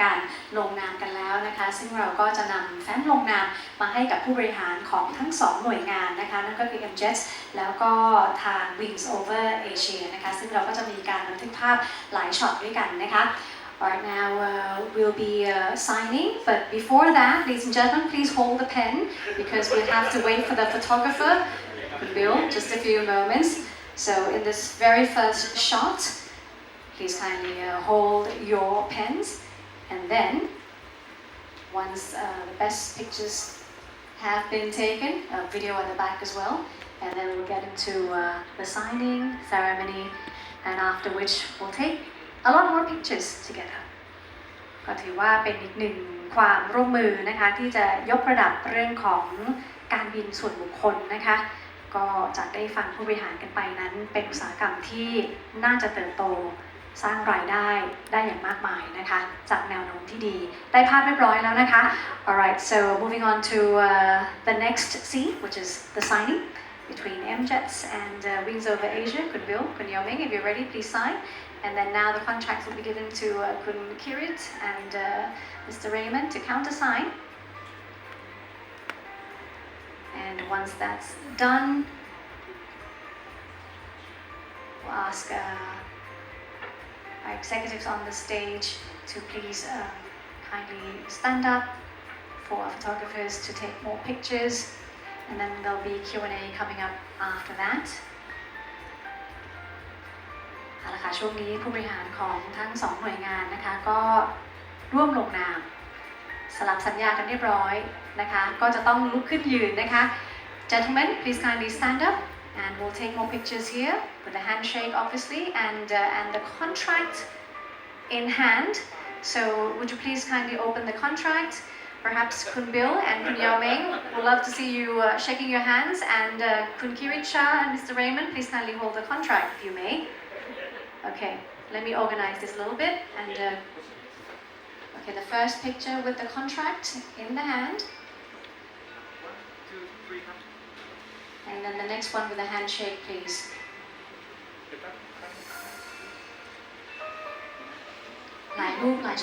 การลงนามกันแล้วนะคะซึ่งเราก็จะนำแฟ้มลงนามมาให้กับผู้บริหารของทั้ง2หน่วยงานนะคะนั่นก็คือ MJets แล้วก็ทาง WingsOverAsia นะคะซึ่งเราก็จะมีการบันทึกภาพหลายช็อตด้วยกันนะคะ Right now we'll be signing, but before that, ladies and gentlemen, please hold the pen because we have to wait for the photographer, Bill, just a few moments. So in this very first shot, please kindly hold your pens, and then once the best pictures have been taken, a video at the back as well, and then we'll get into the signing ceremony, and after which we'll take a lot more pictures together. ก็ถือว่าเป็นอีกหนึ่งความร่วมมือนะคะที่จะยกระดับเรื่องของการบินส่วนบุคคลนะคะก็จะได้ฟังผู้บริหารกันไปนั้นเป็นอุตสาหกรรมที่น่าจะเติบโตสร้างรายได้อย่างมากมายนะคะจากแนวโน้มที่ดีได้ภาพเรียบร้อยแล้วนะคะ Alright, so moving on to the next scene, which is the signing between MJets and WingsOverAsia. Kun Bill, Kun Yoming, if you're ready, please sign. And then now the contracts will be given to Kun Kirit and Mr. Raymond to countersign. And once that's done, we'll ask our executives on the stage to please kindly stand up for our photographers to take more pictures, and then there'll be Q&A coming up after that. เอาละค่ะช่วงนี้ผู้บริหารของทั้ง2หน่วยงานนะคะก็ร่วมลงนามสลับสัญญากันเรียบร้อยนะคะก็จะต้องลุกขึ้นยืนนะคะ Gentlemen, please kindly stand up and we'll take more pictures here with a handshake obviously and the contract in hand. So would you please kindly open the contract? Perhaps Kun Bill and Kun Yao Ming would love to see you shaking your hands, and Kun Kirit Shah and Mr. Raymond, please kindly hold the contract if you may. Okay, let me organize this a little bit and okay, the first picture with the contract in the hand. 1, 2, 3 ครับ And then the next one with a handshake, please. หลายรูปหลายช็อต